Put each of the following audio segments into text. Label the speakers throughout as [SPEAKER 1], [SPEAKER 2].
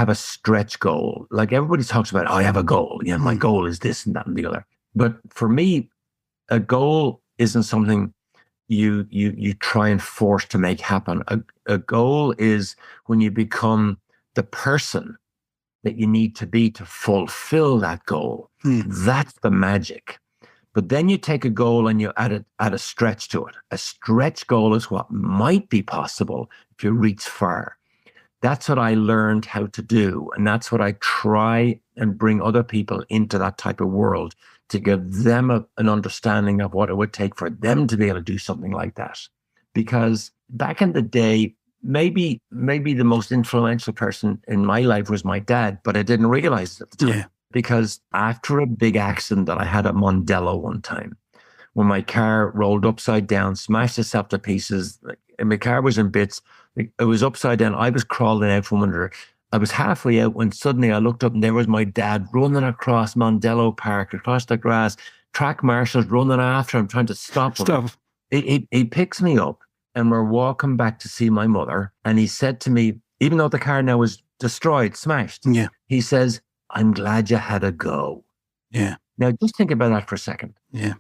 [SPEAKER 1] have a stretch goal. Like everybody talks about, I have a goal. You know, my goal is this and that and the other. But for me, a goal isn't something you try and force to make happen. A goal is when you become the person that you need to be to fulfill that goal. That's the magic. But then you take a goal and you add a stretch to it. A stretch goal is what might be possible if you reach far. That's what I learned how to do. And that's what I try and bring other people into that type of world, to give them an understanding of what it would take for them to be able to do something like that. Because back in the day, maybe the most influential person in my life was my dad, but I didn't realize it at the time.
[SPEAKER 2] Yeah.
[SPEAKER 1] Because after a big accident that I had at Mondello one time, when my car rolled upside down, smashed itself to pieces, and my car was in bits, it was upside down. I was crawling out from under it. I was halfway out when suddenly I looked up and there was my dad running across Mondello Park, across the grass, track marshals running after him, trying to stop him. He picks me up and we're walking back to see my mother. And he said to me, even though the car now was destroyed, smashed, he says, I'm glad you had a go.
[SPEAKER 2] Yeah.
[SPEAKER 1] Now just think about that for a second.
[SPEAKER 2] Yeah.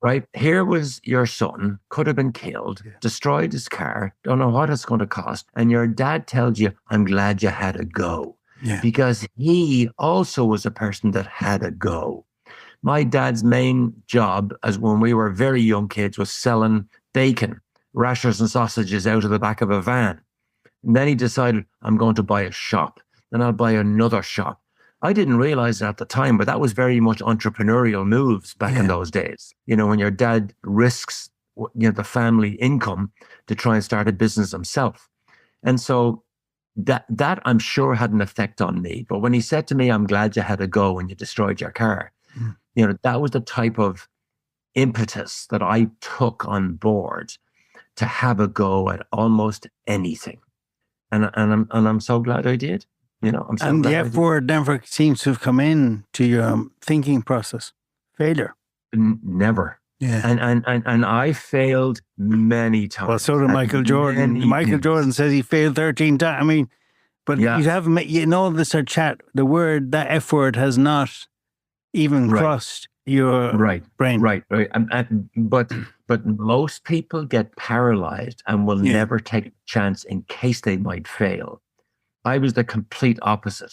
[SPEAKER 1] Right? Here was your son, could have been killed, destroyed his car, don't know what it's going to cost. And your dad tells you, I'm glad you had a go.
[SPEAKER 2] Yeah.
[SPEAKER 1] Because he also was a person that had a go. My dad's main job, as when we were very young kids, was selling bacon, rashers and sausages out of the back of a van. And then he decided, I'm going to buy a shop. Then I'll buy another shop. I didn't realize it at the time, but that was very much entrepreneurial moves back in those days. You know, when your dad risks, the family income to try and start a business himself. And so that I'm sure had an effect on me. But when he said to me, I'm glad you had a go when you destroyed your car, that was the type of impetus that I took on board to have a go at almost anything. And I'm so glad I did.
[SPEAKER 2] And the F word never seems to have come in to your thinking process. Failure.
[SPEAKER 1] Never.
[SPEAKER 2] Yeah.
[SPEAKER 1] And I failed many times.
[SPEAKER 2] Well, so did Michael Jordan. Michael Jordan says he failed 13 times. I mean, but you haven't, this our chat, the word, that F word has not even crossed your brain.
[SPEAKER 1] Right. But most people get paralyzed and will never take a chance in case they might fail. I was the complete opposite.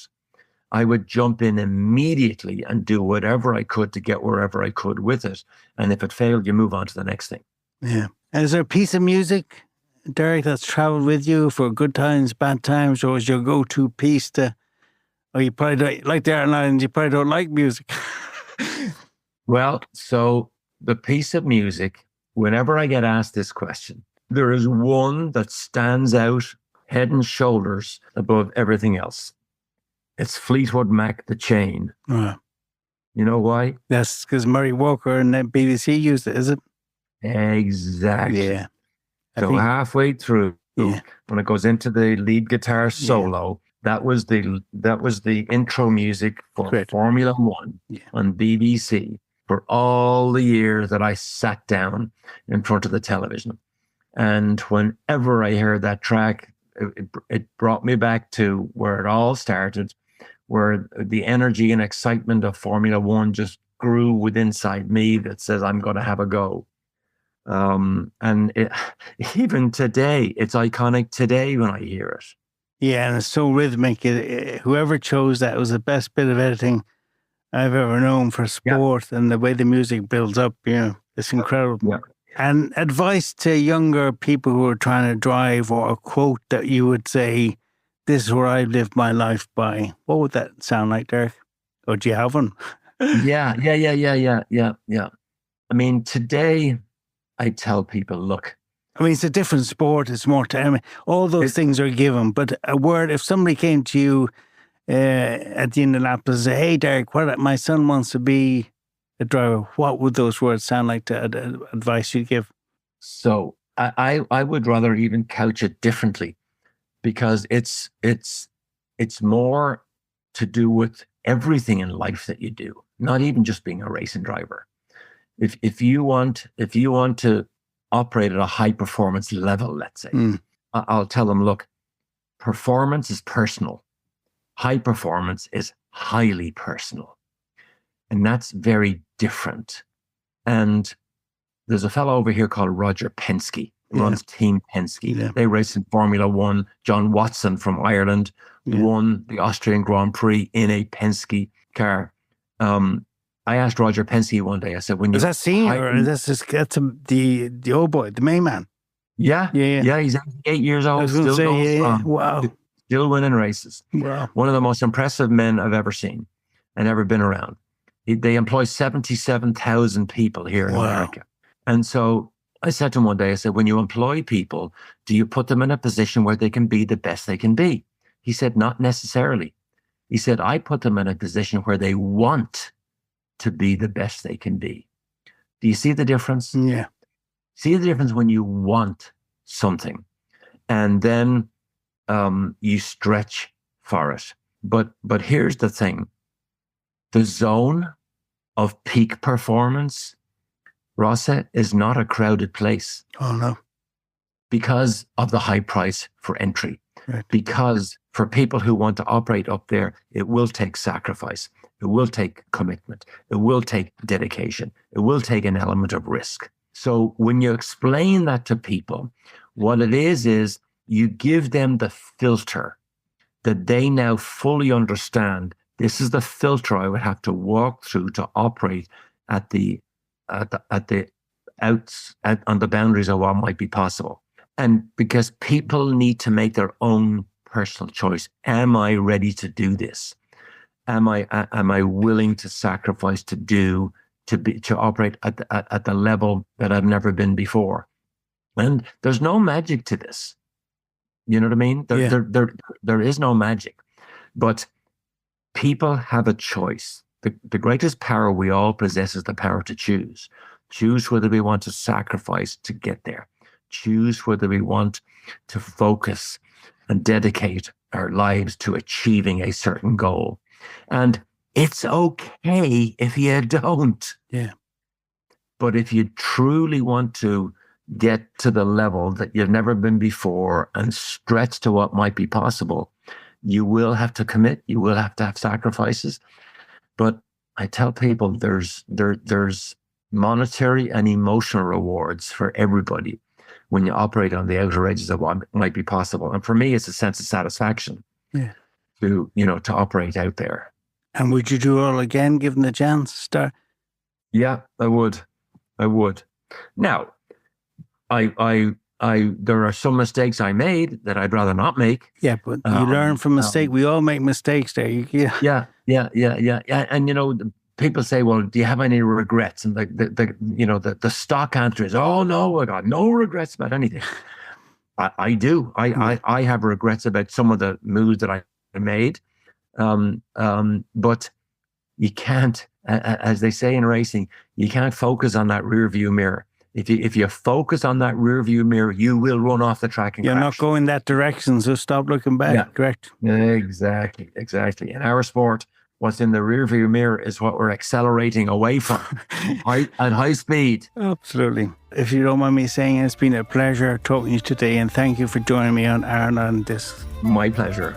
[SPEAKER 1] I would jump in immediately and do whatever I could to get wherever I could with it. And if it failed, you move on to the next thing.
[SPEAKER 2] Yeah. And is there a piece of music, Derek, that's traveled with you for good times, bad times, or is your go-to piece you probably don't, like the Ireland Islands, you probably don't like music?
[SPEAKER 1] Well, so the piece of music, whenever I get asked this question, there is one that stands out head and shoulders above everything else. It's Fleetwood Mac, The Chain. You know why?
[SPEAKER 2] That's because Murray Walker and the BBC used it, is it?
[SPEAKER 1] Exactly.
[SPEAKER 2] Yeah.
[SPEAKER 1] So halfway through, when it goes into the lead guitar solo, that was the intro music for Formula One on BBC for all the years that I sat down in front of the television. And whenever I heard that track, it brought me back to where it all started, where the energy and excitement of Formula One just grew within inside me that says, I'm going to have a go. And even today, it's iconic today when I hear it.
[SPEAKER 2] Yeah, and it's so rhythmic. Whoever chose that was the best bit of editing I've ever known for sport, and the way the music builds up, it's incredible.
[SPEAKER 1] Yeah.
[SPEAKER 2] And advice to younger people who are trying to drive, or a quote that you would say, this is where I've lived my life by. What would that sound like, Derek? Or do you have one?
[SPEAKER 1] Yeah. I mean, today I tell people, look.
[SPEAKER 2] I mean, it's a different sport. It's more time. All those things are given. But a word, if somebody came to you at the Indianapolis and said, hey, Derek, my son wants to be a driver, what would those words sound like to advice you'd give?
[SPEAKER 1] So I would rather even couch it differently, because it's more to do with everything in life that you do, not even just being a racing driver. If you want to operate at a high performance level, let's say, I'll tell them, look, performance is personal. High performance is highly personal. And that's very different. And there's a fellow over here called Roger Penske, runs Team Penske.
[SPEAKER 2] Yeah.
[SPEAKER 1] They race in Formula One. John Watson from Ireland won the Austrian Grand Prix in a Penske car. I asked Roger Penske one day, I said, when you...
[SPEAKER 2] Is that senior or that's the old boy, the main man?
[SPEAKER 1] Yeah. He's 8 years old, still going strong.
[SPEAKER 2] Wow.
[SPEAKER 1] Still winning races.
[SPEAKER 2] Wow.
[SPEAKER 1] One of the most impressive men I've ever seen and ever been around. They employ 77,000 people here in America. And so I said to him one day, I said, when you employ people, do you put them in a position where they can be the best they can be? He said, not necessarily. He said, I put them in a position where they want to be the best they can be. Do you see the difference?
[SPEAKER 2] Yeah.
[SPEAKER 1] See the difference when you want something and then you stretch for it. But here's the thing. The zone of peak performance, Rossa, is not a crowded place.
[SPEAKER 2] Oh, no.
[SPEAKER 1] Because of the high price for entry.
[SPEAKER 2] Right.
[SPEAKER 1] Because for people who want to operate up there, it will take sacrifice. It will take commitment. It will take dedication. It will take an element of risk. So when you explain that to people, what it is you give them the filter that they now fully understand. This is the filter I would have to walk through to operate on the boundaries of what might be possible. And because people need to make their own personal choice. Am I ready to do this? Am I willing to sacrifice to operate at the level that I've never been before? And there's no magic to this. You know what I mean? There is no magic. But people have a choice. The greatest power we all possess is the power to choose. Choose whether we want to sacrifice to get there. Choose whether we want to focus and dedicate our lives to achieving a certain goal. And it's okay if you don't.
[SPEAKER 2] Yeah.
[SPEAKER 1] But if you truly want to get to the level that you've never been before and stretch to what might be possible, you will have to commit. You will have to have sacrifices. But I tell people there's monetary and emotional rewards for everybody when you operate on the outer edges of what might be possible. And for me, it's a sense of satisfaction to operate out there.
[SPEAKER 2] And would you do it all again, given the chance?
[SPEAKER 1] Yeah, I would. Now, there are some mistakes I made that I'd rather not make.
[SPEAKER 2] Yeah, but you learn from mistake. We all make mistakes there.
[SPEAKER 1] Yeah. And people say, "Well, do you have any regrets?" And the stock answer is, "Oh no, I got no regrets about anything." I do. I have regrets about some of the moves that I made, but you can't, as they say in racing, you can't focus on that rear view mirror. If you focus on that rear view mirror, you will run off the track and
[SPEAKER 2] You're
[SPEAKER 1] crash.
[SPEAKER 2] not going that direction, so stop looking back.
[SPEAKER 1] Yeah.
[SPEAKER 2] Correct.
[SPEAKER 1] Exactly. In our sport, what's in the rear view mirror is what we're accelerating away from at high speed.
[SPEAKER 2] Absolutely. If you don't mind me saying, it's been a pleasure talking to you today, and thank you for joining me on this.
[SPEAKER 1] My pleasure.